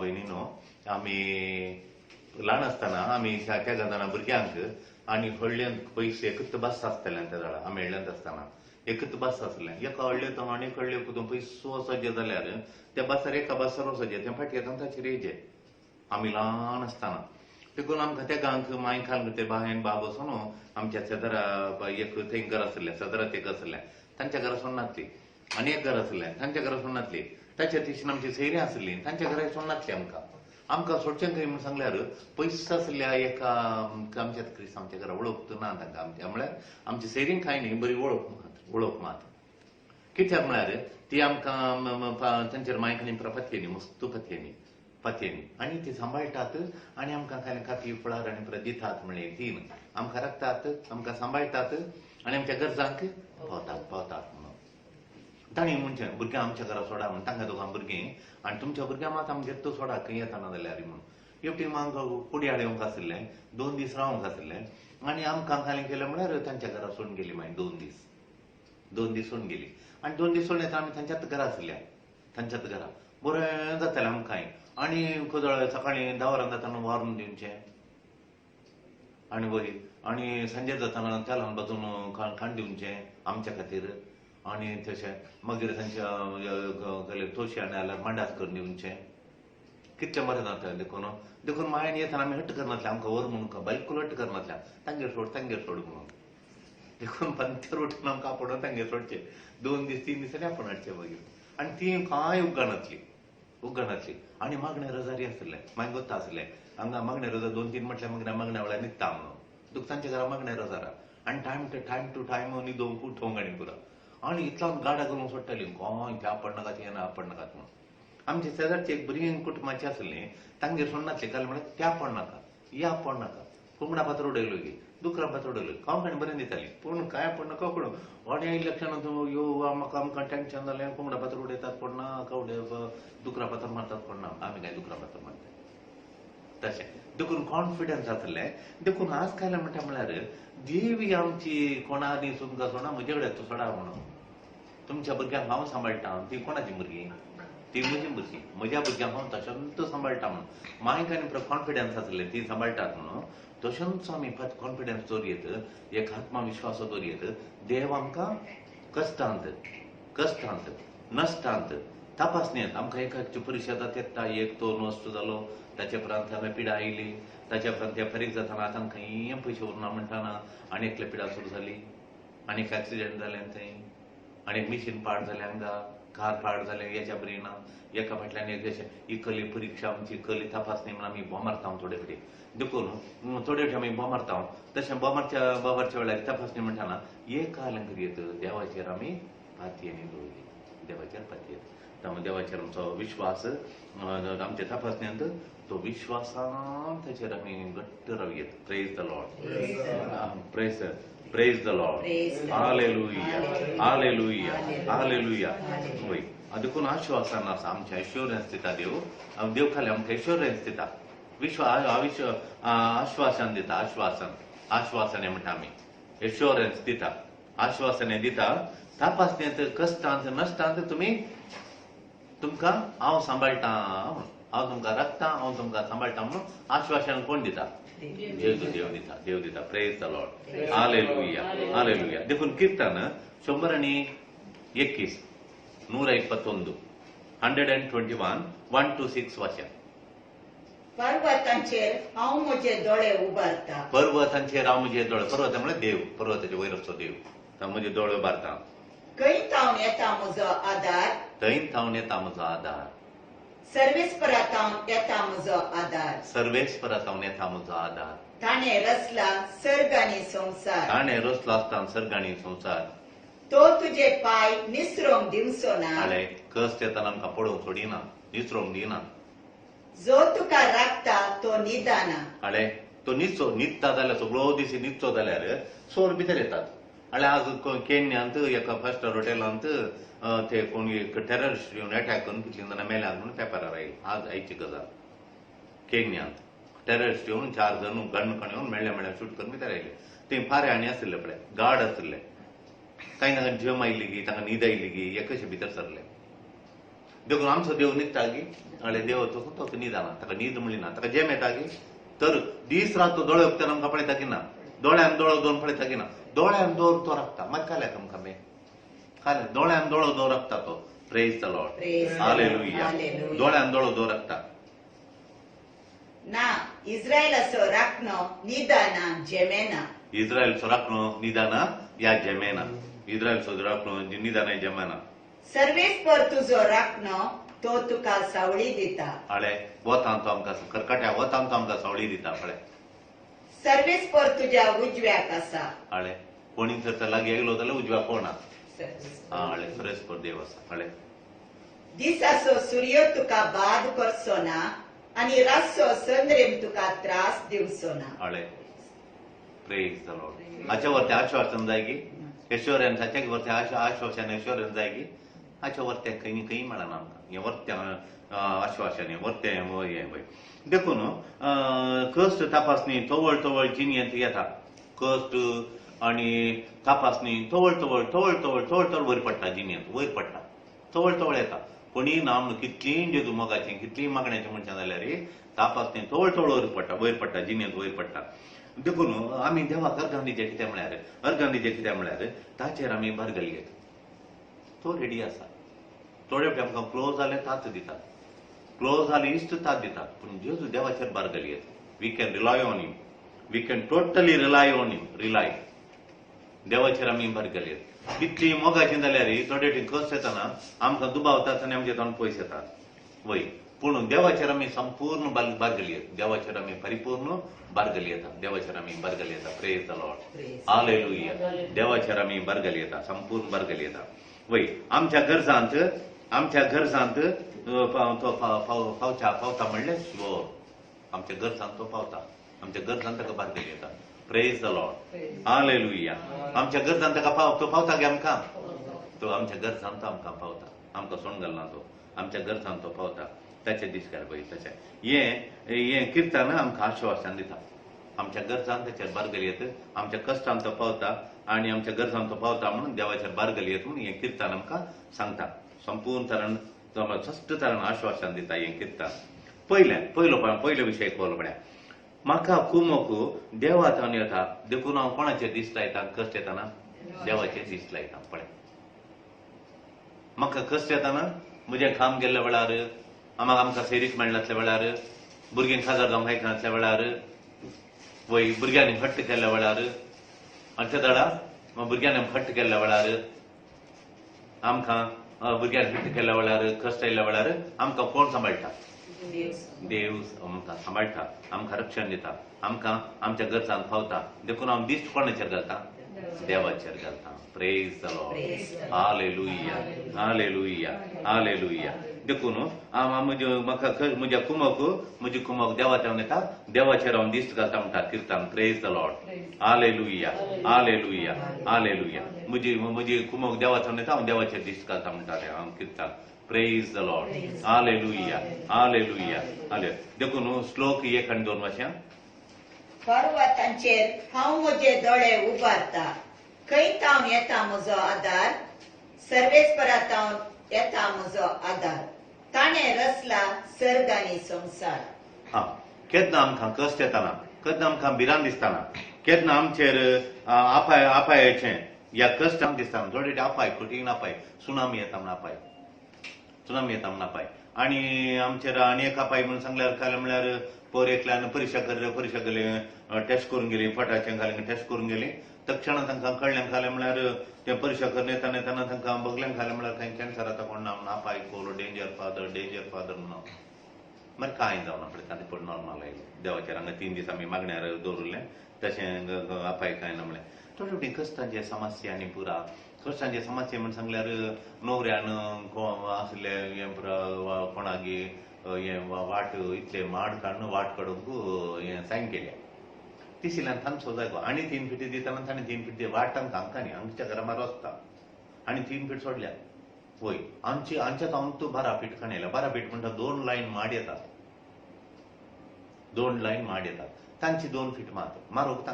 भयणीनो आमी ल्हान आसतना आमी त्या घालतना भुरग्यांक आनी व्हडल्यांक पयशे एकच बस आसताले त्या झाडां आमी हेळ्यांत आसतना एकच बस आसलें एका व्हडले आनी एक व्हडले कुतून पयसो सजे जाल्यार त्या बसार एका बसार सजे त्या फाटी येता ताचेर येजे आमी ल्हान आसतना देखून आमकां त्या गांवक मायकांक ते बायन बाब वचून आमच्या शेजारा एक थंय घर आसलें शेजारात एक आसलें तांच्या घरा सोडनातली आनी एक घर आसलें तांच्या घरा सोडनातली ताच्या दिशेन आमची सैरी आसली तांच्या घरा सोडनातली आमकां सोडचें खंय म्हूण सांगल्यार पयस आसल्या एका आमच्या क्रिस्तांवाच्या घरा वळख ना तांकां आमच्या म्हळ्यार आमच्या सैरींक कांय न्ही बरी वळख मात कित्याक म्हळ्यार ती आमकां तांचेर मायकांनी पथ्येनी मस्त पथ्येनी आनी ती सांबाळटात आनी आमकां कांय खाती फळार आनी परत दितात म्हणलें तीन आमकां राखतात आमकां सांबाळटात आनी आमच्या गरजांक पावतात म्हणून तांणी म्हणचे भुरग्यां आमच्या घरा सोडा म्हण तांकां दोगां भुरगीं आनी तुमच्या भुरग्यां मात आमगेर तो सोडा खंय येतना जाल्यार म्हणून हेवटी आमकां कुडयाळ येवंक आसलें 2 दीस रावंक आसलें आनी आमकां कांय केलें म्हळ्यार तांच्या घरा सोडून गेली मागीर 2 दीस सोडून गेली आनी 2 दीस सोडून येता आमी तांच्याच घरा आसल्या तांच्याच घरा बरें जातालें आमकांय आनी कोदळ सकाळीं 10 वरां जाताना व्हरून दिवचें आनी वरी आनी सांजे जाताना तेलान बाजून खाण दिवचें आमच्या खातीर आनी तशें मागीर तांच्या तोशी आनी जाल्यार मांडास करून दिवचें कितलें बरें जातालें देखून मायन येताना आमी हट्ट करनातले आमकां व्हर म्हणून बिलकूल हट्ट करनातले तांगेर सोड म्हणून देखून पंथर उठून आमकां आपणून तांगेर सोडचें 2 दीस 3 दिसांनी आपण हाडचें मागीर आनी ती कांय उग्गानातली आनी मागणें रजारी आसलें मागीर गोत्ता आसलें हांगा मागणें रजा 2-3 म्हटल्यार मागीर मागण्या वेळार न्हिदता म्हणून दुख तांच्या घरा मागणें रजारा आनी टायम टू टायम न्हिदोवंक उठोवंक आनी पुरो आनी इतलो गाडा करून सोडटाली कांय ते आपणाकात हें आपणाकात म्हणून आमचे शेजारची एक बरी कुटुंबाची आसली तांगेर सोडनातले काल म्हळ्यार त्या पडनाका ह्या पडनाका कोंबडा पात्र उडयलो गी दुकरां पात्र उडयलो खावंक बरें दिताली पूण कांय पडनाका कोण व्हडे इलेक्शनांत आमकां टेंशन जालें कोंबडा पात्र उडयतात पडना दुकरां पात्र मारतात पडना आमी कांय दुकरां पात्र मारतात तशें देखून कॉन्फिडन्स आसलें देखून आज काय म्हणटा म्हळ्यार देवी आमची कोणानी तुमकां सोडा म्हजे कडेन तूं सोडा म्हणून तुमच्या भुरग्यांक हांव सांबाळटां ती कोणाची भुरगीं ती म्हजी भुरगीं म्हज्या भुरग्यांक हांव तशेंच सांबाळटा म्हणून मायक आनी कॉन्फिडन्स आसलें ती सांबाळटात म्हणून तशेंच आमी कॉन्फिडन्स दवरयत एक आत्मविश्वास दवरयत देव आमकां कश्टांत नश्टांत तपासणेंत आमकां एकाची परिशदांत येता 1-2 वस्तू जालो ताचे उपरांत हांवें पिडा आयली ताच्या उपरांत ते फारीक जाताना आतां खंय पयशे उरना म्हणटाना आनी एकले पिडा सुरू जाली आनी एक एक्सिडेंट जालें थंय आनी एक मिशीन पाड जालें हांगा कार पाड जालें हेच्या बरें ना एका फाटल्यान एक इकली परिक्षा आमची इकली तपासणी म्हणून आमी बोमारता थोडे कडेन देखून थोडे फावटी आमी बोमारता तशें बोमारच्या वेळार तपासणी म्हणटाना एक कालंकर येत देवाचेर आमी पातयेनी दवरली देवाचेर पातयेत देवाचेर आमचो विश्वास आमच्या तपासणेंत तो विश्वासान ताचेर आमी घट्ट रावयेत praise the lord praise the lord hallelujah वय देखून आश्वासन आसा आमच्या एश्योरन्स दिता देव खाली आमकां एश्योरन्स दिता आश्वासन दिता आश्वासने म्हणटा आमी एश्योरन्स दिता आश्वासने दिता तपासणेंत कश्टांत नश्टांत तुमकां हांव सांबाळटां म्हणून हांव तुमकां राखतां हांव तुमकां सांबाळटां म्हणून आश्वासन कोण दिता देव दिता प्रेज द लॉर्ड हालेलुया देखून कीर्तन 121 121 121 1-6 वाचा पर्वतांचेर हांव म्हजे दोळे उबारता पर्वतांचेर हांव म्हजे दोळे पर्वत म्हळ्यार देव पर्वताचे वयर असो देव हांव म्हजे दोळे उबारता खंय थावन येता म्हजो आदार थंय थावन येता म्हजो आदार सर्वेस्परा थावन येता म्हजो आदार सर्वेस्परा थावन येता म्हजो आदार ताणें रचला सर्ग आनी संवसार ताणें रचला आसतना सर्ग आनी संवसार तो तुजे पाय निसरोंक दिवचो ना हाळे कश्ट येताना आमकां पडोवंक सोडिना निसरोंक दिना जो तुका राखता तो निदाना हाळे तो न्हिदता जाल्यार सगळो दीस न्हिदचो जाल्यार सोर भितर येतात हाळे आज केन्यांत एका 5-स्टार हॉटेलांत ते कोण टेररिस्ट येवन अटॅक करून कितलीं जाणां मेल्यात म्हणून पेपरार आज आयची गजाल केन्यांत टेररिस्ट येवन 4 जण गणकण येवन मेळ्ळ्या शूट करून भितर आयले ते फारे आनी आसले पळय गार्ड आसले कांय तांकां जम आयली गी तांकां न्हीद आयली गी हे कशे भितर सरले देखून आमचो देव न्हिदता गी अळे देव तो न्हिदाना ताका न्हीद म्हणली ना ताका जेम येता गी तर दीस रात तो दोळे उपच्यान आमकां पळयता की ना दोळ्यान दोळो दोन पळयता की ना दोळ्यान दोर तो राखता मात काल्याक आमकां बे काल्या दोळ्यान दोळो दो राखता तो praise the Lord Praise hallelujah Hallelujah. दोळ्यान दोळो दो राखता ना इस्रायलाचो राखणो निदाना जेमेना इस्रायलचो राखणो निदाना या जेमेना इस्रायलचो राखणो निदाना जेमेना सर्वेस्पर तुजो राखणो तो तुका सावळी दिता आळे वतान तो आमकां कर्कट्या वतान तो आमकां सावळी दिता पळय सर्वेस्पर तुज्या उजव्याक आसा आळे कोणी जर लागीं येयलो जाल्यार उजव्या कोणा आळे सुरेस्पर देव आसा आळे दिसाचो सूर्य तुका बाद करचो ना आनी रातचो संद्रेम तुका त्रास दिवचो ना आळे प्रेज द लॉर्ड हाच्या वरते आश्वासन जाय गी एश्वर्यान हाच्या वरते आश्वासन एश्वर्यान जाय गी हाच्या वरते खंय मेळना आमकां हें वर्त्या आश्वासन हें वर्तें हें पळय देखून कश्ट तपासणी तवळ जिनियंत येता कश्ट आनी तपासणी तवळ वयर पडटा जिनियंत वयर पडटा तवळ येता कोणी ना म्हणून कितलीं जेजू मोगाचें कितलीं मागण्याचें मनशां जाल्यार तापासणी तवळ वयर पडटा जिनियंत वयर पडटा देखून आमी देवाक अर्गांदीचें कितें म्हळ्यार ताचेर आमी भर घालयत तो रेडी आसा थोडे फावटी आमकां क्लोज जाले ताच दितात क्लोज जाले इश्ट ताच दितात पूण जेजू देवाचेर भर घालयत we can rely on him we can totally rely on him rely देवाचेर आमी भर घालयत कितली मोगाचीं जाल्यार थोडे फावटी कस येताना आमकां दुबावतात आनी आमचे तोंड पयस येतात वय पूण देवाचेर आमी संपूर्ण बार घालयत देवाचेर आमी परिपूर्ण बार घालयता देवाचेर आमी बार घालयता प्रेज द लॉर्ड हालेलुया देवाचेर आमी बार घालयता संपूर्ण बार घालयता वय आमच्या गरजांत तो पावता म्हणल्यार शुअर आमच्या गरजांत तो पावता आमच्या गरजांत ताका बार घालयता प्रेज द लॉर्ड हालेलुया आमच्या गरजांत ताका तो पावता गे आमकां तो आमच्या गरजांत आमकां पावता आमकां सोडून घालना तो आमच्या गरजांत तो पावता ताचे दीस काड पळय तशें हें किर्तन आमकां आश्वासन दिता आमच्या गरजांत ताचेर बार घालयत आमच्या कश्टांत तो पावता आनी आमच्या गरजांत तो पावता म्हणून देवाचेर बार घालयत म्हणून हें किर्तन आमकां सांगता संपूर्ण तरान स्पश्ट तरान आश्वासन दिता हें किर्तन पयलो विशय कोलो पळय म्हाका कुमोक देवातान येता देखून हांव कोणाचेर दीस लायता कश्ट येताना देवाचेर दीस लायता पळय म्हाका कश्ट येताना म्हजें काम गेल्ल्या वेळार आमकां सेरीक मेळनासल्या वेळार भुरग्यांक खाजार जावंक खायनासल्या वेळार वय भुरग्यांनी फट्ट केल्ल्या वेळार आनी त्या दाडा भुरग्यांनी फट्ट केल्ल्या वेळार आमकां भुरग्यांनी फट्ट केल्ल्या वेळार कश्ट येयल्या वेळार आमकां कोण सांबाळटा देव आमकां सांबाळटा आमकां रक्षण दिता आमकां आमच्या गरजांत पावता देखून हांव दिश्ट कोणाचेर घालता देवाचेर घालता प्रेज द लॉर्ड हालेलुया देखून म्हज्या म्हजी कुमोक देवाच्यान येता देवाचेर हांव दिश्ट घालता म्हणटा किर्तन प्रेज द लॉर्ड हालेलुया म्हजी कुमोक देवाच्यान येता हांव देवाचेर दिश्ट घालता म्हणटा हांव किर्तन प्रेज द लॉर्ड हालेलुया देखून श्लोक 1 आनी 2 मातशें पर्वतांचेर हांव म्हजे दोळे उबारता खंयत हांव येता म्हजो आदार सर्वेस्परांत येता म्हजो आदार ताणें रचला सर्ग आनी संवसार केन्ना आमकां कश्ट येताना केन्ना आमकां भिरांत दिसताना केन्ना आमचेर आपायाचें या कश्ट आमकां दिसताना थोडे आपाय कठीण आपाय सुनामी येता म्हण आपाय आनी आमचेर आनी एक आपाय म्हणून सांगल्यार म्हळ्यार पोर एकल्यान परीक्षा केली टेस्ट करून गेली फटाचें घालें टेस्ट करून गेली तक्षण तांकां कळ्ळें खालें म्हळ्यार तें परीक्षा करून येताना तांकां बगलें खालें म्हळ्यार खंय कॅन्सर आतां कोण ना म्हणून आपाय कोलो डेंजर फादर म्हणून मागीर कांय जावना पळय ताणें पड नॉर्मल आयलें देवाचेर हांगा 3 दीस आमी मागण्यार दवरलें तशें आपाय कांय ना म्हळें थोडे फावटी कश्टांचे समस्या आनी पुरा कश्टांचे समस्या म्हण सांगल्यार न्हवऱ्यान आसले हें पुरा कोणागे हें वाट इतले माड काडून वाट काडूंक हें सायन केल्या तिसिल्यान तांचो जाय गो आनी 3 फिटी दिताना ताणें 3 फिटी वाटांक हांकां न्ही आमच्या घरा मार वचता आनी 3 फीट सोडल्या वय आमच्या हांव तूं 12 फीट खणयल्या 12 फीट म्हणटा 2 लायन माड येतात 2 लायन माड येतात तांची 2 फीट मारूंक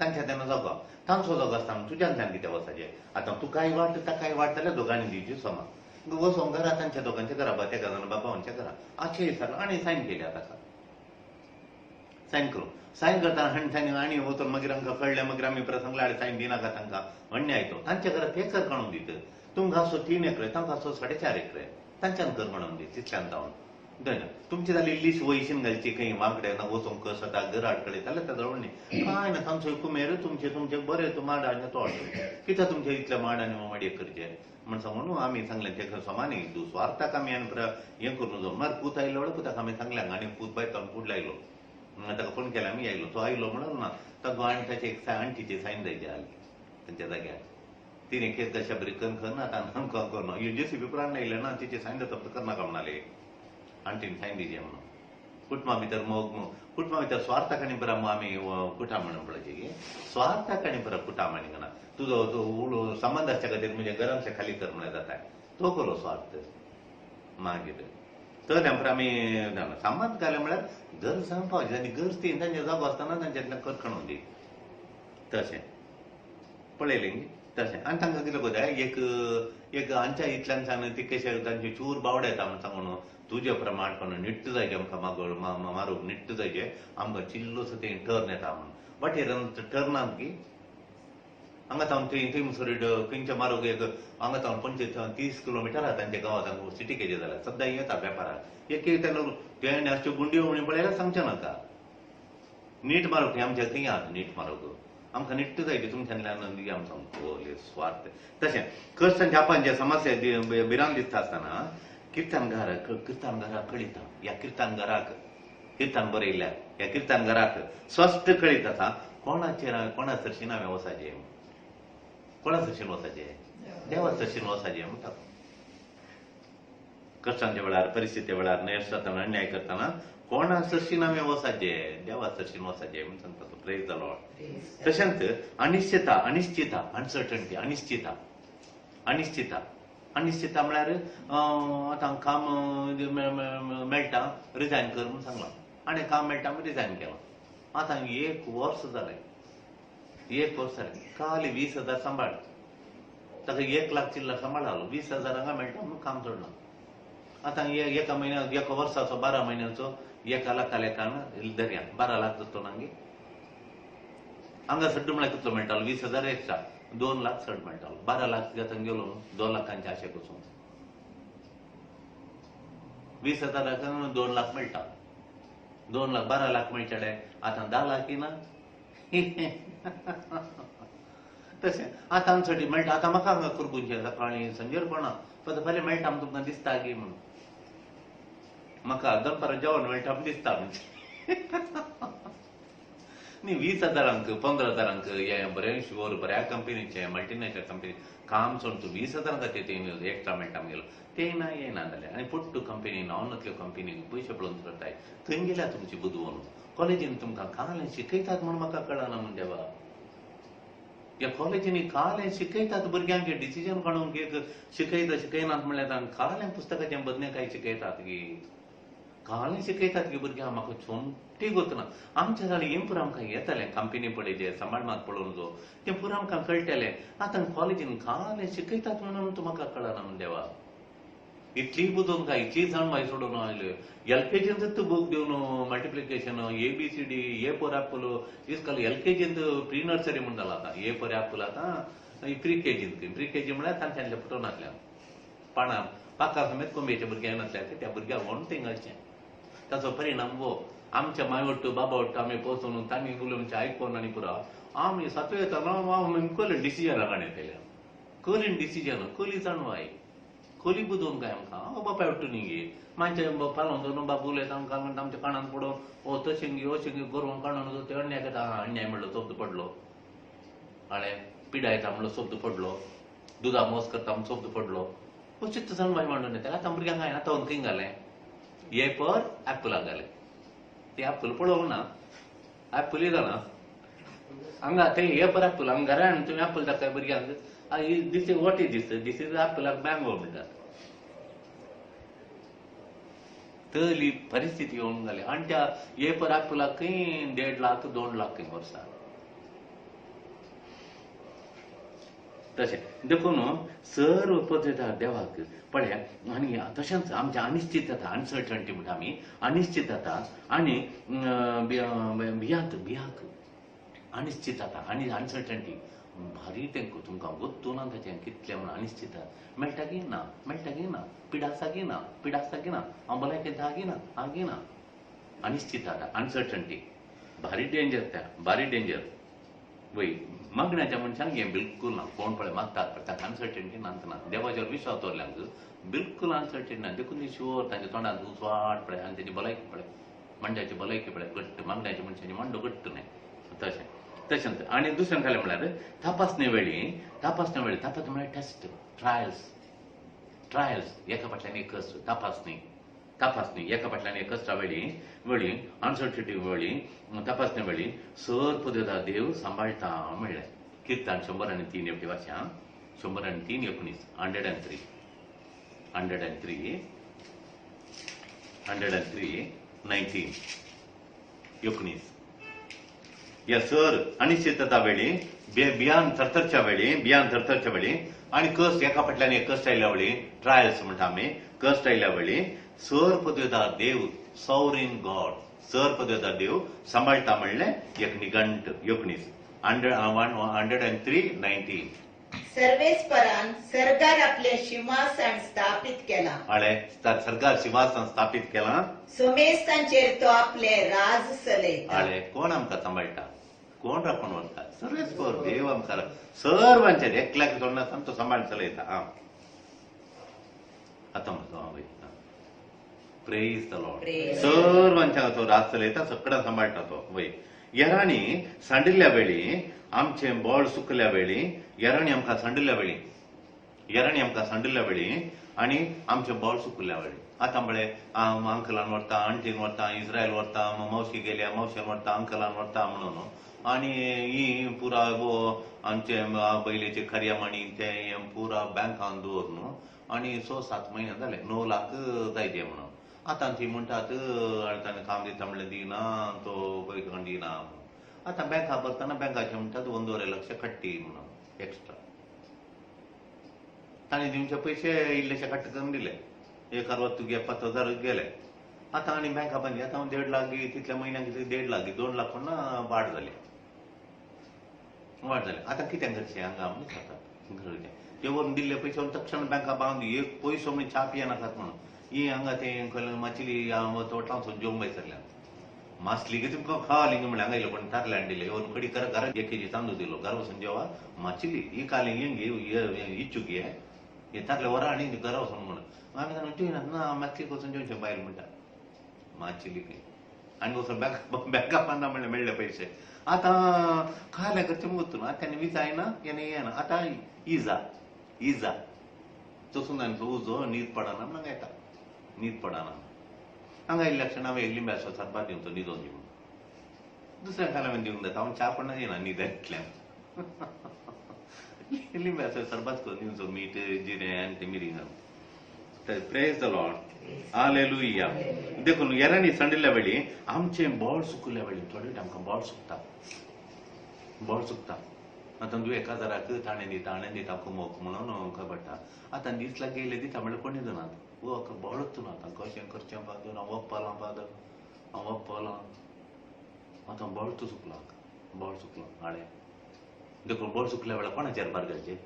तांच्या तेन्ना जगो तांचो जगो आसता तुज्यान कितें वचचें आतां तूं कांय वाट ताकाय वाट जाल्यार दोगांनी दिवची समा वचोन घरा तांच्या दोगांच्या घरा त्या घरान बापावांच्या घरा आजचे विचारलं आणि सायन केली आता सायन करू सायन करताना हणसायन आणि वचून मागीर आमकां कळलें मागीर आमी परत सांगलें आरे सायन दिनाका तांकां अन्याय तो तांच्या घरात एकर काडून दीत तुमकां आसो 3 एकरे तांकां आसो 4.5 एकरे तांच्यान कर म्हणून दी तितल्यान जावन धन्य तुमची जाली लिस्ट वयशीन घालची खंय मागडे ना वचोंक कस आता घर आडकडे जाल्यार त्या जवळ न्ही काय ना तांचो कुमेर तुमचे बरे तूं माड आनी तो कित्याक तुमचे इतले माड आनी माडी करचे म्हण सांगून आमी सांगलें ते समानी तूं स्वार्थाक आमी आनी हें करून जावन मार पूत आयलो वळख पुताक आमी सांगल्यांक आनी पूत बायतान फुड लायलो ताका फोन केला आमी आयलो तो आयलो म्हणून ना ताका आनी ताचे एक आंटीची सायन जायची आली तांच्या जाग्यार तिने केस कशा बरी कन करना आतां करना जेसीबी पुराण आयले ना तिचे सायन जाता करनाका म्हणाले आंटीन सायन दिजे म्हणून कुटुंबा भितर कुटुंबा भितर स्वार्थाक आनी बरा आमी कुटा म्हणून पळय स्वार्थाक आनी बरा कुटा म्हणी म्हणा तुजो संबंध आसच्या खातीर म्हणजे घरांतल्या खाली कर म्हळ्यार जाता तो केलो स्वार्थ मागीर तर आमकां आमी संबंध घाले म्हळ्यार घर सांगपावचें आनी घर ती तांचे जागो आसतना तांच्यातल्यान करखणून दी तशें पळयलें न्ही तशें आनी तांकां कितें कोताय एक आमच्या इतल्यान सांग ती कशें तांचे चूर बावडे येता म्हण सांगून तुजे प्रमाणपण निट्ट जायचें आमकां मारूंक निट्ट जायचें आमकां चिल्लोसो ते टर्न येता म्हण वाटेर टर्नांत की हांगा थावन थंय मुसोरी खंयच्या मारूंक एक हांगा थावन 25-30 किलोमिटर आहा तांच्या गांवांत सिटी केजे जाल्यार सद्दां येता वेपाराक एक तेणे अश्यो गुंड्यो म्हणी पळयल्यार सांगचें नाका नीट मारूंक आमच्या थंय आहा नीट मारूंक आमकां निट्ट जायचे तुमच्यातल्यान दी आमकां सामको स्वार्थ तशें कश्ट जापांचे समस्या भिरांत दिसता आसतना किर्तानगाराक कळिता ह्या किर्तानगाराक किर्तान बरयल्या ह्या किर्तानगाराक स्पश्ट कळीत आसा कोणा सरशीन हांवें वचाचें कोणा सरशीन वचाचें देवा सरशीन वचाचें म्हणटा कश्टांच्या वेळार परिस्थिती वेळार नैश जाताना अन्याय करताना कोणा सरशीन हांवें वचाचें देवा सरशीन वचाचें म्हण सांगता तो प्रेज द लॉर्ड तशेंच अनिश्चिता अनसर्टनिटी अनिश्चिता म्हळ्यार आतां काम मेळटा रिजायन कर म्हूण सांगलां आनी काम मेळटा म्हूण रिजायन केलां आतां 1 वर्स जालें काल 20,000 सांबाळ ताका 1 लाख चिल्लर सांबाळालो 20,000 हांगा मेळटा म्हणून काम सोडलां आतां एका म्हयन्याक एका वर्साचो 12 म्हयन्याचो 1 लाखा लेखान धरया 12 लाख जातो नांगी हांगा सड्ड म्हळ्यार कितलो मेळटालो 20,000 एक्स्ट्रा 2 लाख सड मेळटालो 12 लाख जाता गेलो 2 लाखांच्या आशेक वचून 20,000 2 लाख मेळटा 2 लाख 12 लाख मेळचेडे आतां 10 लाख ना तशें आतां आमसाठी मेळटा आतां म्हाका हांगा करपूंचें सकाळीं संजेर कोणा पण फाल्यां मेळटा म्हूण तुमकां दिसता गी म्हणून म्हाका दनपारां जेवण मेळटा म्हूण दिसता न्ही 20,000 15,000 हें बरें शुअर बऱ्या कंपनीचें मल्टीनॅशनल कंपनी काम सोडून तूं 20,000 खातीर एक्स्ट्रा मेळटा म्हगेलो तें ना येना जालें आनी पुट्ट कंपनी नॉनतल्यो कंपनीक पयशे पळोवन करताय थंय गेल्या तुमची बुदवून कॉलेजीन तुमकां कालें शिकयतात म्हूण म्हाका कळना म्हूण देवा ह्या कॉलेजींनी कालें शिकयतात भुरग्यांक डिसिजन काडूंक एक शिकयनात म्हळ्यार कालें पुस्तकाचें बदनें काय शिकयतात गी कालें शिकयतात गी भुरग्यांक म्हाका सोमती गोतना आमच्या जाल्यार हें पुरो आमकां येतालें कंपनी पळयचें सांबाळ पळोवन जो तें पुरो आमकां कळटलें आतां कॉलेजीन कालें शिकयतात म्हणून तूं म्हाका कळना म्हूण देवा इतली बुदोवन काय इतली जाणवाय सोडून आयल्यो LKGंत बूक दिवन multiplication ABCD A for apple इसकाल LKGंत प्री नर्सरी म्हूण जाला आतां A फॉर एप्पल आतां प्री KG म्हळ्यार तांच्यातल्या फुटोनातल्यान पाणां पाका समेत कोंबयेच्या भुरग्यां नासल्यार त्या भुरग्यांक व्हरून तें घालचें ताचो परिणाम वो आमच्या मायवट्ट बाबा वट्ट आमी पोसून तांणी उलोवनचें आयकोन आनी पुरो आमी 7वे येताना कली डिसिजनाक हाडयतले कली जाणवाय खोली बुदोवन काय आमकां बापाय वट्ट न्ही गे मानचे पालोवन दवरून बाबू उलयता आमकां म्हणटा आमच्या कानान पडोवन तशें गी अशें गी गोरवां कानान ते अन्याय करता अन्याय म्हणलो शब्द पडलो हाळे पिडायता म्हणलो शब्द पडलो दुदा मोस करता म्हणून शब्द पडलो अशेंच जाणवाय मांडून येता आतां भुरग्यांक हांवें आतां खंय घालें A फॉर एप्पलाक घालें ते एप्पल पळोवंक ना एप्पल जाणा हांगा ते A फॉर एप्पल हांगा घरा तुमी एप्पल दाखय भुरग्यांक this is what is this is apple or mango म्हणटात तली परिस्थिती येवन जाली आनी त्या A फॉर एप्पलाक 1.5 लाख 2 लाख वर्सां तशें देखून सर्व पद्दती देवाक पळया आनी तशेंच आमची अनिश्चितता अनसर्टनिटी म्हणटा आमी अनिश्चितता आनी भियाक अनिश्चितता आनी अनसर्टनिटी भारी तेंका तुमकां गोत्तू ना ताचें कितलें म्हण अनिश्चित मेळटा की ना पिडासा की ना हांव भलायकेन आगी ना अनिश्चितता अनसर्टनिटी भारी डेंजर त्या भारी डेंजर वय मागण्याच्या मनशांक हें बिलकुल ना कोण पळय मागतात पळय ताका अनसर्टनिटी ना देवाचेर विश्वास दवरल्यांक बिलकुल अनसर्टनिटी ना देखून ती शुअर तांच्या तोंडांत उजवाड पळय आनी तेजी भलायकी पळय मंड्याची भलायकी पळय घट्ट मागण्याच्या मनशाची मंडो घट्ट न्हय तशेंच आनी दुसरें जालें म्हळ्यार तपासणे वेळी म्हळ्यार टेस्ट ट्रायल्स एका फाटल्यान एक तपासणी एका फाटल्यान एक कश्टा वेळी अनसर्टिटी वेळी तपासणे वेळी सर पद्दता देव सांबाळटा म्हणलें किर्तन 103 एवटी वर्षां 103 19 19 या सर अनिश्चितता वेळी बियान थरथरच्या वेळी आणि कस्ट एका फाटल्यान एक कस्ट आयल्या वेळी ट्रायल्स म्हणटा आमी कस्ट आयल्या वेळी सर पद्दता देव सॉवरीन गॉड सर पद्दता देव सांबाळटा म्हणलें एक निगंट 103:19 सर्वेस्परान सरकार आपले सिंहासन स्थापित केला सरकार सिंहासन स्थापित केला सोमेस्तांचेर तो आपले राज चलयता कोण आमकां सांबाळटा कोण राखून व्हरता सर्वेस्पर देव आमकां सर्वांचे एकल्याक सोडनासतना तो सांबाळ चलयता आतां म्हजो प्रेज द लॉर्ड सर्वांच्या तो राज चलयता सगळ्यां सांबाळटा तो वय येराणी सांडिल्ल्या वेळी आमचे बोळ सुकल्या वेळी येराणी आमकां सांडिल्ल्या वेळी आनी आमचे बोळ सुकल्या वेळी आतां पळय अंकलान व्हरता आंटीन व्हरता इस्रायल व्हरता मावशी गेल्या मावशेन व्हरता अंकलान व्हरता म्हणून आनी ही पुरा आमचे पयलींचे खर्यामणी ते पुरा बँकान दवर न्हू आनी 6-7 म्हयने जाले 9 लाख जाय ते म्हणून आतां ती म्हणटात ताणें काम दिता म्हणलें दिना तो पयसो दिना आतां बँका भरतना बँकाचे म्हणटात 1.5 लाख कट्टी म्हणून एक्स्ट्रा ताणें दिवचे पयशे इल्लेशे कट्ट करून दिले 1 तुगे 5,000 गेले आतां आनी बँका बंद आतां 1.5 लाख तितल्या म्हयन्याक 1.5 लाख 2 लाख पूण वाड जाले आतां कितें करचें हांगा म्हणून जाता घरचें ते व्हरून दिल्ले पयशे तक्षण बँका बांद एक पयसो म्हण च्या पियेनाकात म्हणून ही हांगा तें माचली तोटलां वचून जेवंक बसरल्या मासली की तुमकां खावली म्हणलें हांगा येयलो पण थारल्यान दिले येवन कडी घरा 1 केजी तांदूळ दिलो घरा वचून जेवा माचली ही काली हें इच्चू घे हे थारले वरा आनी घरा वचून म्हणून आमी जेवना ना माचली वचून जेवचें बायल म्हणटा माचली की आनी वचून बँका बांदा म्हणलें मेळ्ळे पयशे आतां खाल्या करचें मुगत न्हू आतां विजा येना येना आतां इजा तसून तांचो उजो न्हीद पडना म्हणून येता न्हीद पडना हांगा इलेक्शन हांवें एक लिंब्याचो सरपात दिवचो न्हिदोन दिवन दुसऱ्या खाला हांवें दिवंक जाता हांव च्या पडना येना न्हिदेंतल्यान लिंब्याचो सरपात करून दिवचो मीठ जिरें आनी तें मिरी घालून प्रेज द लॉर्ड हालेलुया देखून येरांनी सांडिल्ल्या वेळी आमचें बोळ सुकल्या वेळी थोडे आमकां बोळ सुकता आतां 1,000 ताणें दिता कुमोक म्हणून खबर पडटा आतां दिसला गेले दिता म्हणल्यार कोणी जाणात बोळच ना आतां कशें करचें फादर हांव वप्पलां आतां बोळ सुकलो हाडे देखून बोळ सुकल्या वेळार कोणाचेर भार घालचें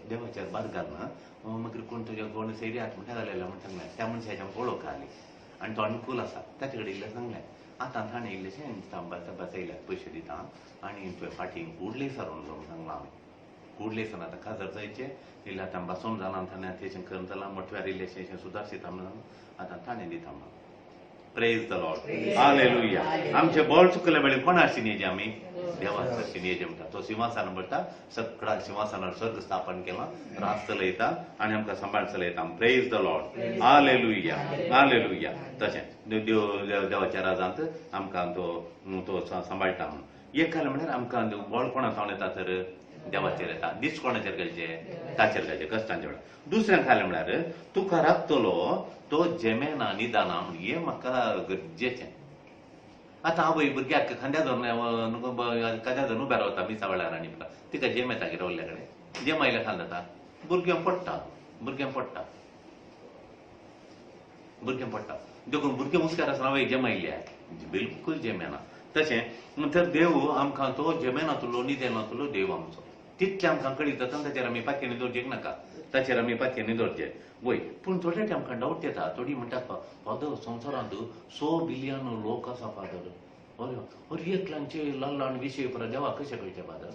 देवाचेर भार घालना मागीर कोण तुज्या कोण सैर्यात म्हणटा घालेला म्हणटा सांगलें त्या मनशाच्या वळख आली आनी तो अनुकूल आसा ताचे कडेन इल्लें सांगलें आतां ताणें इल्लेशें बसयल्यात पयशे दिता आनी तुवें फाटीं उडले सारून जावन सांगलां हांवें कुडले सर आतां खाजर जायचें इल्लें आतां बसोन जालां ताणें अशें करून जालां मोठव्यार इल्लेशें सुदारशीत म्हणून आतां ताणें दिता म्हणून प्रेज द लॉर्ड हालेलुया आमचे बोळ चुकल्या वेळी कोण हाडची न्ही आमी देवाचो सिनेज म्हणटा तो सिंहासन म्हणटा सगळ्या सिंहासनार स्वर्ग स्थापन केलां राज चलयता आनी आमकां सांबाळ चलयता प्रेज द लॉर्ड हालेलुया तशें देवाच्या राजांत आमकां तो सांबाळटा म्हणून एक जालें म्हणल्यार आमकां बोळ कोणा जावन येता तर देवाचेर येता दीस कोणाचेर घालचे ताचेर घालचे कश्टांचे वेळार दुसऱ्यान खालें म्हळ्यार तुका राखतलो तो जेमेना निदाना म्हण हें म्हाका गरजेचें आतां आवय भुरग्याक खांद्या धरून खांद्या धरून उबे रावता मिसा वेळार आनी तिका जेम येता की रावल्ल्या कडेन जेम आयल्या खाल जाता भुरग्यांक पडटा भुरग्यांक पडटा भुरग्यांक पडटा देखून भुरगे हुस्क्यार आसतना आवय जेम आयल्या बिलकुल जेम येना तशें तर देव आमकां तो जेमेनातलो निदेनातलो देव आमचो तितलें आमकां कळीत जाता ताचेर आमी पातयेनी दवरचें नाका ताचेर आमी पातयेनी दवरचें वय पूण थोडे टायम आमकां डावट येता थोडी म्हणटात फादर संवसारांत 100 बिलियन लोक आसा फादर अरे एकल्यांचे ल्हान ल्हान विशय परत देवा कशें कळचे फादर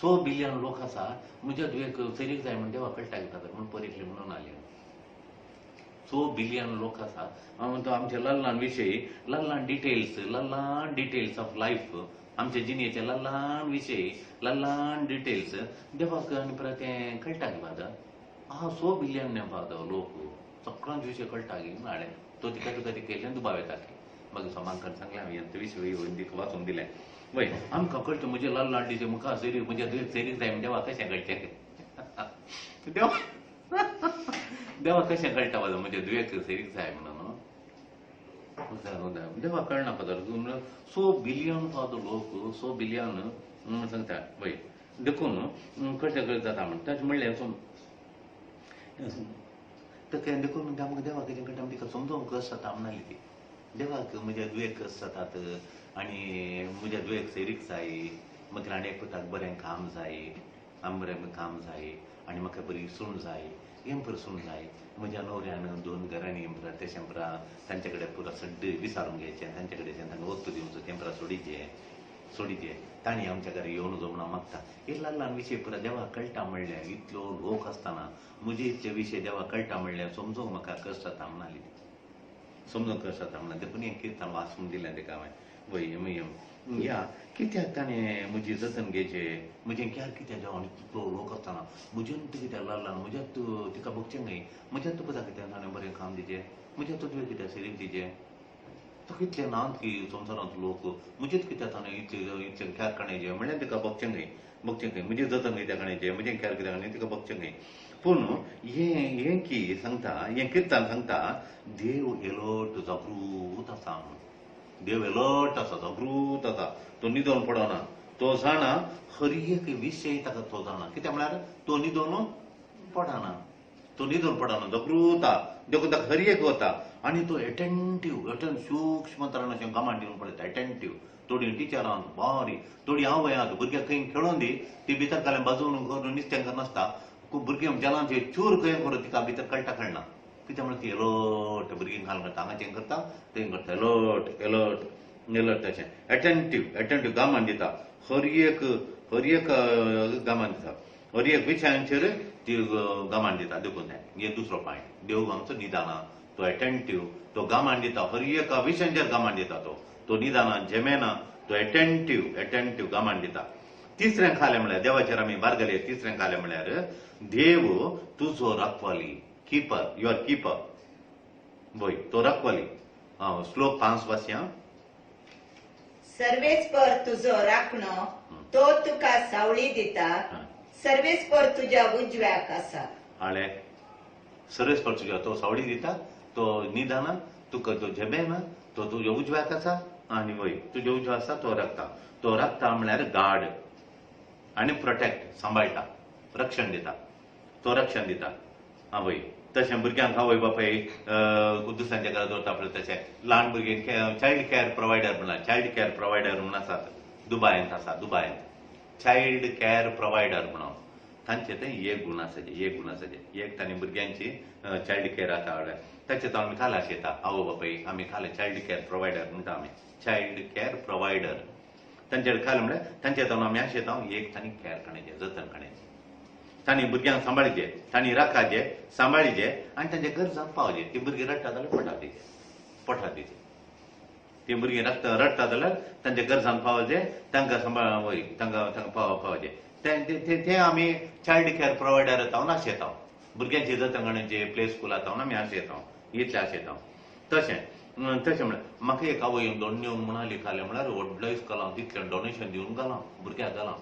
100 बिलियन लोक आसा म्हज्या दुयेक चरीक जाय म्हण देवा कळटा फादर म्हण परीकले म्हणून आले 100 बिलियन लोक आसा हांव म्हणटा आमचे ल्हान ल्हान विशय ल्हान ल्हान डिटेल्स ऑफ लायफ आमच्या जिणेचे ल्हान ल्हान विशय ल्हान ल्हान डिटेल्स देवाक आनी परत तें कळटा की फादर 100 बिलियन ने फादर लोक सगळ्यांचे विशय कळटा की नाडे तो तिका तुका ते केल्ल्यान दुबाव येता की मागीर सोमांकन सांगलें हांवें ते विशय हिंदीक वाचून दिलें वय आमकां कळटा म्हजे ल्हान ल्हान डिटेल मुखार सरीक म्हज्या दुयेक सरीक जाय देवा कशें कळचें देवा कशें कळटा फादर म्हज्या दुयेक सरीक जाय म्हणून देवा कळना फादर 100 बिलियन फादर लोक 100 बिलियन सांगता वय देखून कशें कळत जाता म्हण ताचें म्हणलें तें देखून आमकां देवा कितें कळटा तिका समजोवंक कस जाता म्हणली ती देवाक म्हज्या दुयेक कस जातात आनी म्हज्या दुयेक सरीक जाय मागीर आनी एक पुताक बरें काम जाय बरें काम जाय आनी म्हाका बरी सूण जाय हें पर सूण जाय म्हज्या न्हवऱ्यान 2 घरांनी तेशें पुरा तांचे कडेन पुरो सड्ड विचारून घेवचें तांचे कडेन तांकां वस्तू दिवचो तें पुरा सोडिचें तांणी आमच्या घरा येवन वचो म्हणून मागता हे ल्हान ल्हान विशय पुरा देवाक कळटा म्हणल्यार इतलो लोक आसतना म्हजे इतले विशय देवाक कळटा म्हणल्यार समजूंक म्हाका कश्ट जाता म्हणली समजूंक कश्ट जाता म्हणून देखून हें किर्तन वाचून दिलें तेका हांवें वय या कित्याक ताणें म्हजी जतन घेवचें म्हजें क्यार कित्याक देवान इतलो लोक आसतना म्हजें कित्याक ल्हान ल्हान म्हज्यात तिका बगचें न्हय म्हज्यात तुका कित्याक ताणें बरें काम दिचें म्हज्यात तुवें कित्याक सरीक दिचें तो कितले नात की संवसारांत लोक म्हजेच कित्याक ताणें इतलें क्यार काणयचें म्हणल्यार तिका बगचें न्हय म्हजें जतन कित्याक काणयचें म्हजें क्यार कित्याक काणयचें तिका बगचें न्हय पूण हें की सांगता हें किर्तन सांगता देव एलर्ट जागृत आसा देव एलर्ट आसा जागृत आसा तो न्हिदोन पडना तो जाणा हर एक विशय ताका तो जाणा कित्याक म्हळ्यार तो न्हिदोन पडना जागृत देखून ताका हर एक वता आनी तो एटेंटीव सूक्ष्म तरान अशें गमान दिवन पळयता एटेंटीव थोडी टिचरांत बारीक थोडी आवयांत भुरग्याक खंय खेळोन दी ती भितर घालें बाजून करून नुस्तें नासता भुरगीं जलांचे चूर खंय करून तिका भितर कळना कित्याक म्हळ्यार ती एलर्ट भुरगीं घालून करता हांगाचें करता तें करता एलर्ट तशें एटेंटीव गमान दिता हर एक गमान दिता हर एक विशयांचेर ती गमान दिता देखून हें दुसरो पॉयंट देव आमचो निदाना तो एटेंटीव तो गमान दिता हर एक विशयांचेर गमान दिता तो निदाना जेमेना तो एटेंटीव गमान दिता तिसरें खालें म्हळ्यार देवाचेर आमी भार घालया तिसरें खालें म्हळ्यार देव तुजो राखवाली कीपर युअर कीपर वय तो राखवाली श्लोक 5 वाचया सर्वेस्पर तुजो राखणो तो तुका सावळी दिता सर्वेस्पर तुज्या उजव्याक आसा हाळे सर्वेस्पर तुज्या तो सावळी दिता तो निदाना तुका तो जेबेना तो तुज्या उजव्याक आसा आनी वय तुज्या उजव्या आसा तो राखता म्हळ्यार गार्ड आनी प्रोटेक्ट सांबाळटा रक्षण दिता वय तशें भुरग्यांक आवय बापाय दुसऱ्यांच्या घरा दवरता पळय तशें ल्हान भुरग्यांक चायल्ड केअर प्रोवायडर म्हूण आसात दुबायंत चायल्ड केअर प्रोवायडर म्हणून तांचे ते एक गूण आसाचे एक तांणी भुरग्यांची चायल्ड केअर आसा ताचे तो आमी खाला शेता आवय बापाय आमी खाले चायल्ड केअर प्रोवायडर म्हणटा आमी चायल्ड केअर प्रोवायडर तांचे खाले म्हळ्यार तांचे तो आमी आशेता एक तांणी केअर काणयचें जतन काणयचें तांणी भुरग्यांक सांबाळचें तांणी राखाचें सांबाळचें आनी तांचे गरजांक पावचें ती भुरगीं रडटा जाल्यार पोठार दिचें ती भुरगीं रडटा जाल्यार तांचे गरजांक पावचें तांकां सांबाळ तांकां पावचें तें आमी चायल्ड केअर प्रोवायडर येता आशेता भुरग्यांची जतन काणयचें प्ले स्कुलांत येता आमी आशेता इतलें आशेता तशें म्हळ्यार म्हाका एक आवय दोन म्हणाली खालें म्हळ्यार व्हडल्या इस्कॉलांत तितलें डोनेशन दिवन घालां भुरग्याक घालां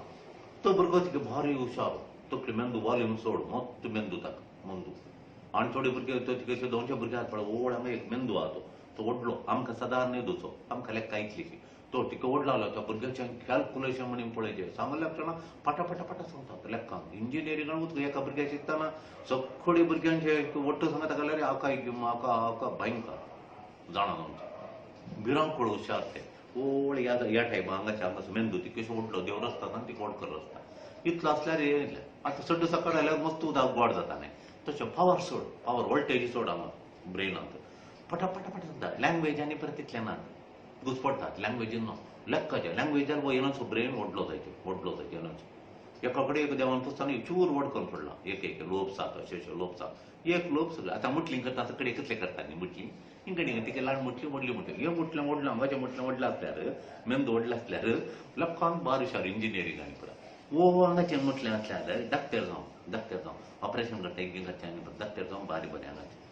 तो भुरगो तिका भारी हुशार तकली मेंदू वॉल्यूम सोड मोट्टो मेंदू ताका आनी थोडे भुरगे तो तिका 200 भुरगे आसा पळय व्हड हांगा एक मेंदू आहा तो ओडलो आमकां सदां न्ही दुचो आमकां लेक्का इतलीशी तो तिका ओड लावलो त्या भुरग्याचें कॅल्क्युलेशन म्हणून पळयचें सांगलें आसतना फाटा फाटा फाटा सांगता लेक्कान इंजिनियरिंगान वचून एका भुरग्याक शिकताना सगळे भुरग्यांचे ओट्ट सांगता जाल्यार हाका भयंकर जाणां आमचे भिरांकूळ हुशार ते ओळ ह्या टायमा हांगाच्या मेंदू ती कशें ओडलो देव रसता आनी ती कोड रसता इतलो असल्यार येयले आतां सड्ड सकाळ जाल्यार मस्त उदक गोड जाता न्ही तशें पावर सोड पावर वोल्टेज सोड हांगा ब्रेनांत पटा पटा पटा जाता लँग्वेजांनी परत तितलें ना घुसपडटात लँग्वेजीन न्हू लेक्काच्या लँग्वेजार वो येनसो ब्रेन ओडलो जायचे येनसो एका कडेन एक देवान पुस्तांनी चूर वड करून पडला एक लोप जाता अशें लोप जाता एक लोप सगळें आतां मुटलीं करता कडेन कितलें करता न्ही मुटलीं हिंगडी तिका ल्हान मुटली मोडली हे मुटलें ओडलां हांगाचें मुटलें ओडलां आसल्यार मेंदू ओडला आसल्यार लक्कान बार हुशार इंजिनियरिंगांनी पळय वो हांगाचें मुटलें आसल्यार डाक्टर जावं ऑपरेशन करता एक घरच्यांनी डाक्टर जावं बारी बरें हांगाचें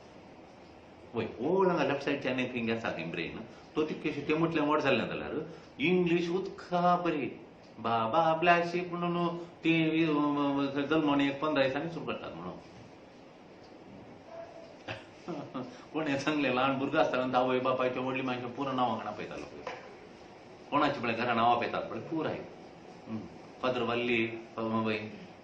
वय ओळ हांगा लेफ्ट सायडच्यान एक हिंग आसा न्ही ब्रेन तो तितकेशें तें मुटलें व्हड जाल्लें जाल्यार इंग्लीश उदका बरी बाबा ब्लॅशीप म्हणून ती जल्मोवन एक 15 दिसांनी सुरू करतात म्हणून कोणें सांगलें ल्हान भुरगो आसतना आवय बापायच्या व्हडली माणसां पुरां नांवां कोण आपयतालो पळय कोणाची पळय घरा नांवां आपयतात पळय पुराय फादर वल्ली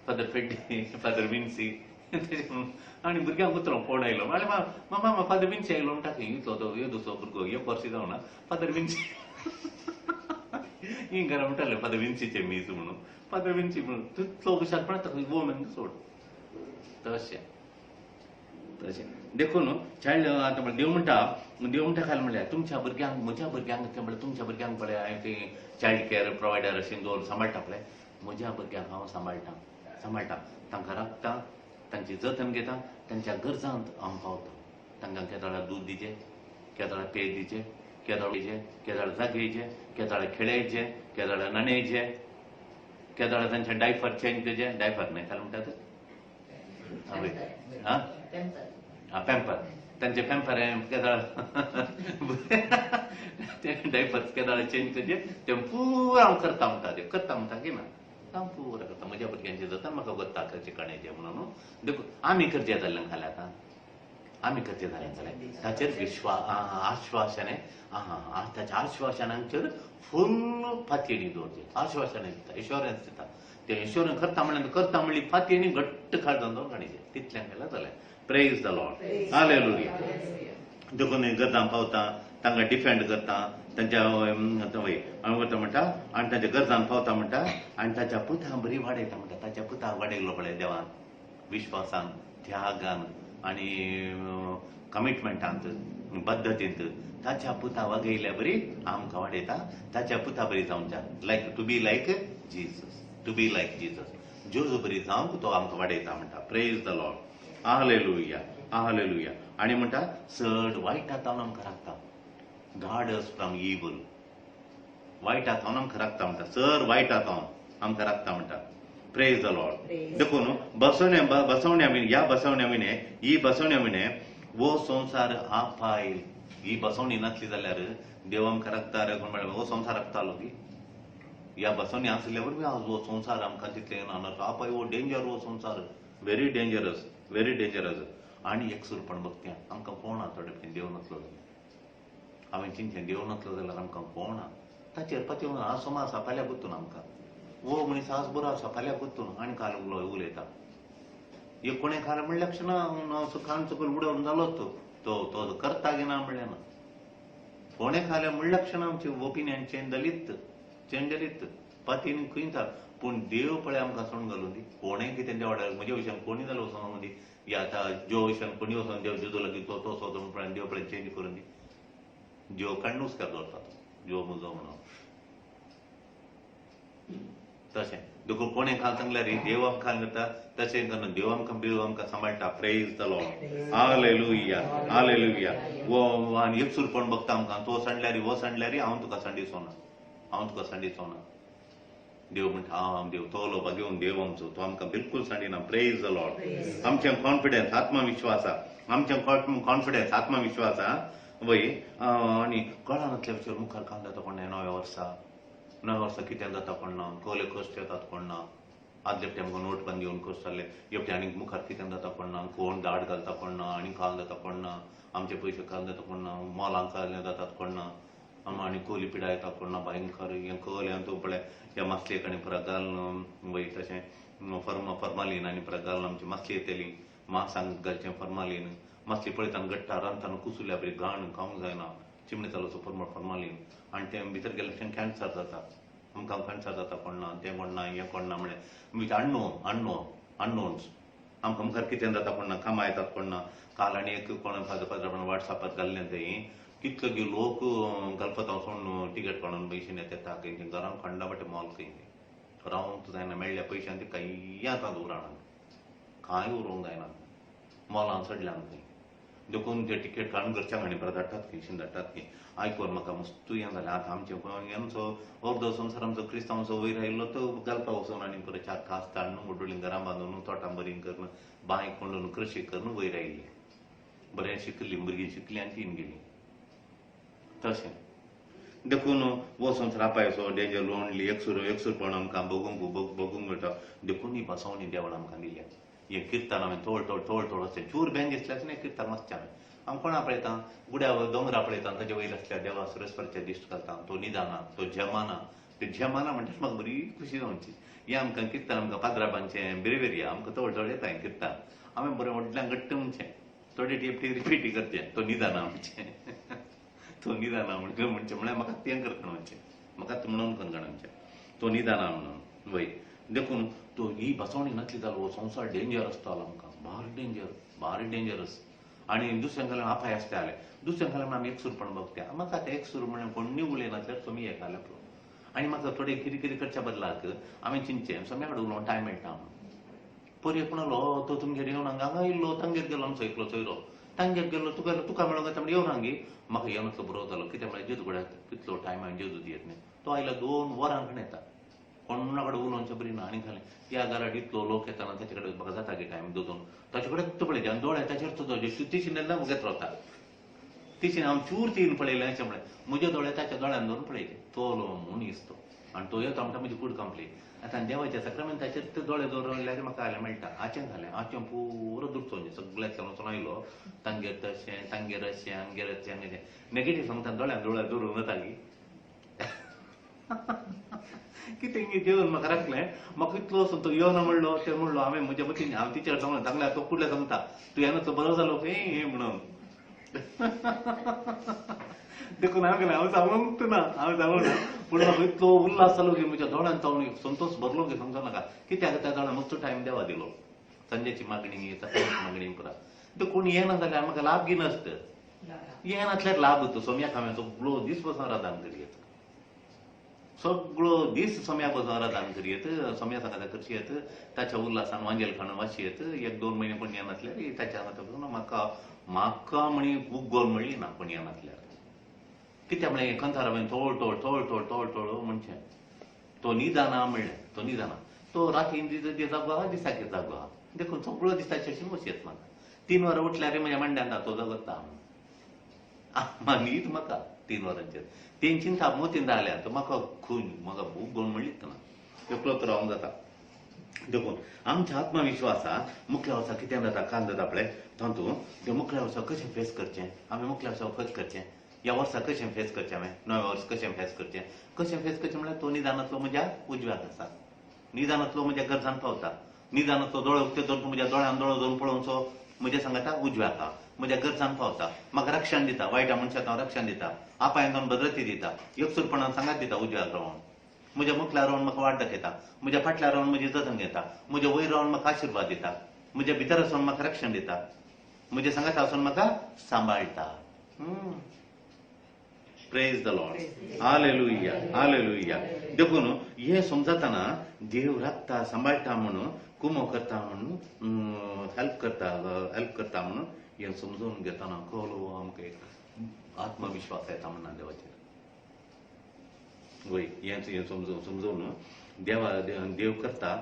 फादर फेड्डी फादर विन्सी आनी भुरग्यांक उतरो फोन आयलो म्हळ्यार मामा फादर विन्सी आयलो म्हणटा इतलो तो हे दुसरो भुरगो 1 वर्स जावना फादर विन्सी ही घरा म्हणटाले फादर विन्सीचे मीस म्हणून फादर विन्सी म्हणून तितलो हुशारपण ताका वोमन सोड तशें देखून चायल्ड आतां देव म्हणटा खाल म्हणल्यार तुमच्या भुरग्यांक म्हज्या भुरग्यांक तें म्हणल्यार तुमच्या भुरग्यांक पळय हांवें ती चायल्ड केअर प्रोवायडर अशें दवरून सांबाळटा पळय म्हज्या भुरग्यांक हांव सांबाळटा तांकां राखता तांची जतन घेता तांच्या गरजांत हांव पावता तांकां केदाळा दूद दिचें केदाळा पेय दिचें केदाळा जागेचें केदाळा खेळयचें केदाळा न्हाणयचें केदाळा तांचे डायफर चेंज तेजें डायफर न्हय जाल्यार म्हणटा पॅम्पर तांचे पॅम्पर केदाळा डायफर्स केदाळा चेंज तेजे तें पुरो हांव करता म्हणटा की ना हांव पुरो करता म्हज्या भुरग्यांचें जतन म्हाका करता कशें कणेचें म्हणून देखून आमी करचें जाल्लें खालें आतां आमी करचें जालें जाल्यार ताचेर आश्वासने ताच्या आश्वासनांचेर फुल्ल फातयेनी दवरचें आश्वासन दिता एश्योरन्स दिता ते एश्योरन्स करता म्हणली फातयेनी घट्ट खाजन दवरून काडचें तितलें केल्यार जालें प्रेज द लॉर्ड हालेलुया देखून गरजां पावता तांकां डिफेंड करता तांच्या करता म्हणटा आनी तांच्या गरजांक पावता म्हणटा आनी ताच्या पुतां बरी वाडयता म्हणटा ताच्या पुताक वाडयलो पळय देवान विश्वासान त्यागान आनी कमिटमेंटांत बद्धतेंत ताच्या पुता वागयल्या बरी आमकां वाडयता ताच्या पुता बरी जावंक जाय लायक टू बी लायक जिजस ज्यो बरी जावंक तो आमकां वाडयता म्हणटा प्रेज द लॉर्ड हालेलुया आनी म्हणटा चड वायटांतल्यान आमकां राखता गार्ड अस फ्रॉम इवल वायटांतल्यान आमकां राखता म्हणटा चड वायटांतल्यान आमकां राखता म्हणटा प्रेज द लॉर्ड देखून ह्या बसवण्या विणे वो संवसार आपायल ही बसवणी नासली जाल्यार देव आमकां राखता म्हळ्यार हो संवसार राखतालो की ह्या बसवणी आसल्या वरवीं आज हो संवसार आमकां तितलें आपाय हो डेंजर हो संवसार व्हेरी डेंजरस आनी एकसुरपण भक्त्या आमकां कोणा थोडे देव नासलो जाल्यार हांवें चिंतलें देव नासलो जाल्यार आमकां कोणा ताचेर पत्यो आज सोमा आसा फाल्यां गुंतून आमकां वो मनीस आज बरो आसा फाल्यां गुंतून आनी काल उलयता एक कोणें काल म्हणलें लक्षणां खाण सकयल उडोवन जालो तो करता की ना म्हणलें ना कोणें खाल्या म्हणलें लक्षणां आमची ओपिनियन चेंजरीत पातीन खंयता पूण देव पळय आमकां सोडून घालून दी कोणें कितें देवाड्यार म्हज्या विशयान कोणी जालो वचून दी या आतां ज्यो विशयान कोणी वचून देव जुदो लागीं तो सोदून पळय देव पळय चेंज करून दी देव काडूच काय दवरता देव म्हजो म्हणून तशें देखून कोणें खाल सांगल्यार देव आमकां करता तशें करना देव आमकां सांबाळटा प्रेज द लॉर्ड हालेलुया वो आनी एकसुरपण भक्त आमकां तो सांडल्यार वो सांडल्यार हांव तुका सांडिसोना देव म्हणटा हांव देव तो लोपा घेवन देव आमचो तो आमकां बिलकुल सांडिना प्रेज द लॉर्ड आमचें कॉन्फिडन्स आत्मविश्वास वय आनी कळनातल्या विचार मुखार काम जाता कोण नव्या वर्सा कितें जाता कोण ना कसले कश्ट येतात कोण ना आदले आमकां नोटबंदी येवन करताले एवटे आनीक मुखार कितें जाता पडना कोण दाड घालता पडना आनी काल जाता पडना आमचे पयशे काल जाता पडना मोलांक काल जातात पडना आनी कोली पिडा येता पडना भयंकर हें कल तूं पळय ह्या मासलेक आनी परत घालून वय तशें फर्मालीन आनी परत घालून आमची मासली येतली मांसांक घालचें फर्मालीन मासली पळयतना गट्टा रांदतना कुसुल्या बरी घाण खावंक जायना चिमणे चालूचो फर्मालीन आनी तें भितर गेल्ले कॅन्सर जाता आमकां कॅन्सर जाता पडना तें कोणना हें कोणना म्हळ्यार अननोन्स आमकां मुखार कितें जाता पडना कामां येतात पडना काल आनी एक कोण पाद्र वॉट्सॅपार घाल्लें थंय कितले लोक गलपता वचून टिकेट काडून पयशे येता घरांक खंडा बटे मोल खंय रावंक जायना मेळ्ळ्या पयशांक ते कांय आतां उरना कांय उरोवंक जायना मोलां चडल्यान खंय देखून ते टिकेट काडून घरच्यांक आनी परत धाडटात खंय धाडटात खंय आयकून म्हाका मस्त हें जालें आतां आमचे हेंचो अर्दो संवसार आमचो क्रिस्तांवाचो वयर आयिल्लो तो घालपा वचून आनी परत चार कास ताडून मुड्डोळीन घरां बांदून तोटां बरीं करून बांय कोंडून कृशी करून वयर आयिल्ली बरें शिकलीं भुरगीं शिकलीं आनी तीन गेलीं तशें देखून वो संवसार आपायचो डेंजर लोणली एकसूरपण आमकां बगूंक मेळटा देखून ही बसवणी देवान आमकां दिल्या हें किर्तन हांवें थोड अशें चूर बेन दिसल्यार हें किर्तन वाचचें हांवें हांव कोणा पळयतां गुड्या दोंगरा पळयतां ताचे वयर आसल्यार देवा सुरेस्वराचें दिश्ट घालता तो निदाना तो जमाना ते जमाना म्हणटा म्हाका बरी खुशी जावची हें आमकां किर्तन आमकां पाद्राबांचें बेरेवेरिया आमकां थोड येता हें किर्तन हांवें बरें व्हडल्यान घट्ट म्हणचें थोडे टेपटी रिपीटी करचें तो निदाना म्हणचें तो निदाना म्हणचें म्हळ्यार म्हाका तें करकण म्हणचें म्हाका म्हणून करकण म्हणचें तो निदाना म्हणून वय देखून तो ही बसवणी नासली जालो हो संवसार डेंजर आसतालो आमकां भारी डेंजरस आनी दुसऱ्या कडल्यान आपाय आसता जाल्यार दुसऱ्या कडल्यान आमी एकसूरपण बगता म्हाका ते एकसूर म्हळ्यार कोणी उलयनासल्यार तुमी हेका लागलो आनी म्हाका थोडें कितें करच्या बदलाक हांवें चिंतचें सोम्या कडेन उलोवंक टायम मेळटा पयर एक म्हणलो तो तुमगेर येवन हांगा इल्लो तांगेर गेलो आमचो एकलो चोयरो तांगेर गेलो तुका मेळोंक येता म्हणजे येवन हांगी म्हाका येवनासलो बरो जालो कित्याक म्हळ्यार जेजू कडेन कितलो टायम हांवें जेजू दियत न्ही तो आयलो 2 वरां खण येता कोणा कडेन उलोवचें बरी ना आनी खालें त्या घरात इतलो लोक येताना ताचे कडेन म्हाका जाता की टायम दोतून ताचे कडेन तो पळयता आनी दोळे ताचेर तो तिशीन येता मुगेत रावता तिशीन हांव चूर तीन पळयलें अशें म्हळें म्हजे दोळे ताच्या दोळ्यान धरून पळयले तो मनीस तो आनी तो येता म्हणटा म्हजी कूड कंप्लीट आतां देवाच्या सक्रमेंताचेर ते दोळे दवरल्यार म्हाका जाल्यार मेळटा आचें जालें आचें पुरो दुडचो सगळ्याक वचून आयलो तांगेर तशें तांगेर अशें आमगेर अशें नेगेटीव सांगता दोळ्यान दोळ्या दवरून वता गी कितें जेवण म्हाका राखलें म्हाका इतलो वचून तो येवना म्हणलो ते म्हणलो हांवें म्हज्या मतीन हांव टिचर सांगलें सांगल्यार तो फुडल्या सांगता तूं येना तो बरो जालो हें म्हणून देखून हांवें सांगूंक ना पूण म्हाका इतलो उल्हास जालो की म्हज्या दोळ्यान तो संतोष भरलो की समजो नाका कित्याक त्या दोळ्यान मस्त टायम देवा दिलो संजेची मागणी सकाळची मागणी पुरा देखून येना जाल्यार म्हाका लाभ घे नासत येनासल्यार लाभ तो सोम्याक हांवें सगळो दीस बसून राधान करियेत सगळो दीस सोम्याक बसून राधान करियेत सोम्या सांगाता करचेत ताच्या उल्हासान वांजेल खाणून वाचयेत 1-2 म्हयने कोण येनासल्यार ताच्या बसून म्हाका म्हणी खूब गोल म्हणली ना कोण येनासल्यार कित्याक म्हळ्यार कंथार हांवें थोड म्हणचें तो निदाना म्हणलें तो निदाना तो रातीन जागो आहा दिसाक जागो आहा देखून सगळो दिसाचे अशें वचयत म्हाका 3 वरां उठल्यार म्हज्या मांड्यान तो जगता न्हीद म्हाका 3 वरांचेर तेंचीन थाप मोतीन जाल्यार म्हाका म्हाका खूब गोड म्हणलीच ना एकलोच रावंक जाता देखून आमच्या आत्मविश्वासा मुखल्या वर्सा कितें जाता काल जाता पळय तातूंत ते मुखल्या वर्सा कशें फेस करचें हांवें मुखल्या वर्सा फेस करचें ह्या वर्सा कशें फेस करचें हांवें नव्या वर्स कशें फेस करचें म्हळ्यार तो निदानांतलो म्हज्या उजव्याक आसा निदानांतलो म्हज्या गरजान पावता निदानांतलो दोळो उक्ते धरून म्हज्या दोळ्यान दोळो धरून पळोवचो म्हज्या सांगाता उजव्याक आहा म्हज्या गरजान पावता म्हाका रक्षण दिता वायटा मनशाक हांव रक्षण दिता आपायन जावन भद्रती दिता एकसूरपणान सांगात दिता उजव्याक रावन म्हज्या मुखल्यार रावन म्हाका वाट दाखयता म्हज्या फाटल्यार रावन म्हजी जतन घेता म्हज्या वयर रावन म्हाका आशिर्वाद दिता म्हज्या भितर आसून म्हाका रक्षण दिता म्हज्या सांगाता वचून म्हाका सांबाळटा प्रेज द लॉर्ड हालेलुया देखून हे समजताना देव राखता सांबाळटा म्हणून कुमो करता म्हणून हेल्प करता म्हणून हे समजून घेताना कळलो आमकां एक आत्मविश्वास येता म्हणा देवाचेर वय हें समजून देव करता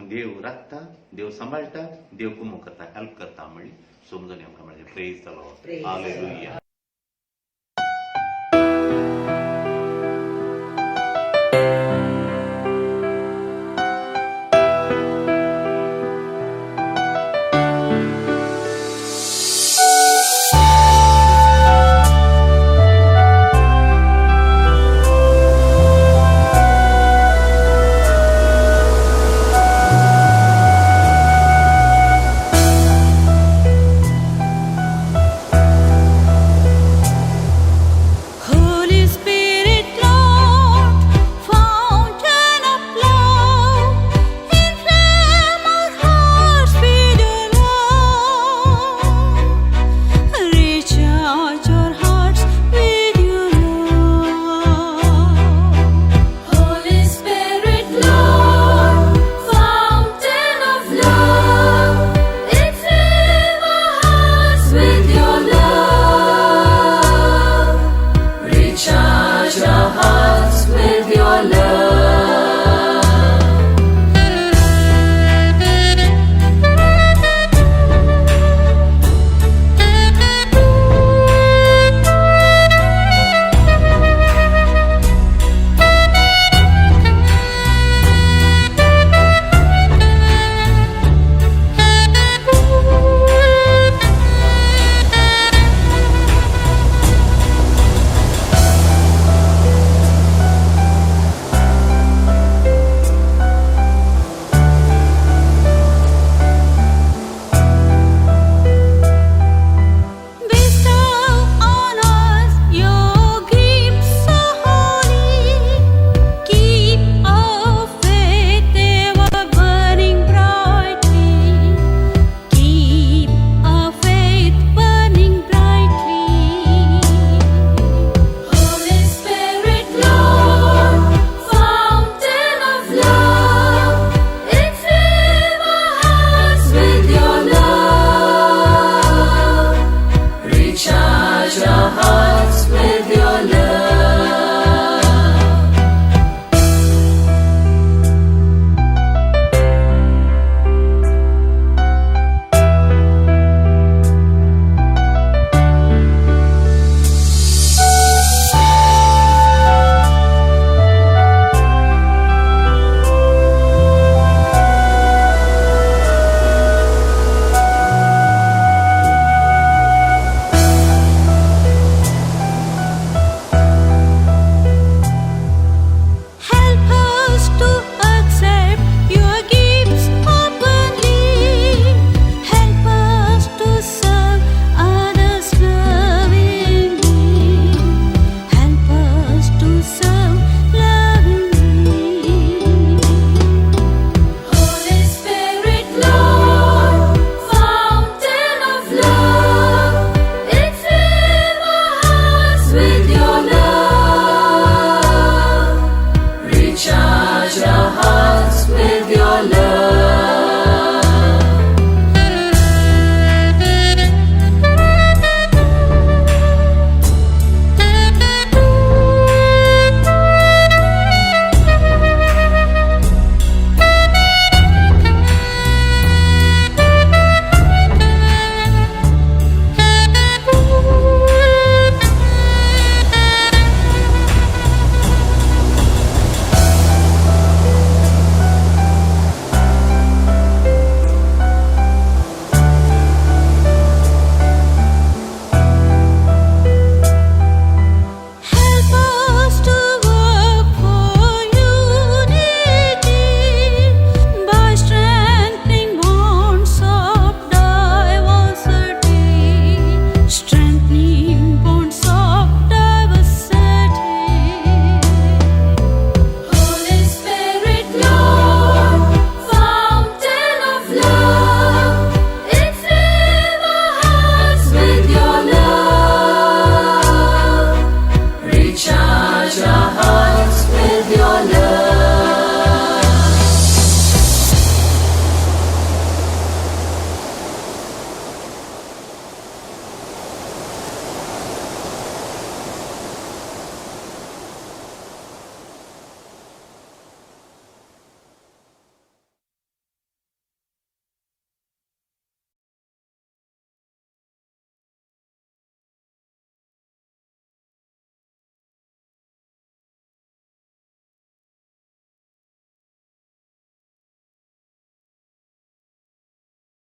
देव राखता देव सांबाळटा देव कुमो करता हेल्प करता म्हणली समजून आमकां म्हणजे प्रेज द लॉर्ड हालेलुया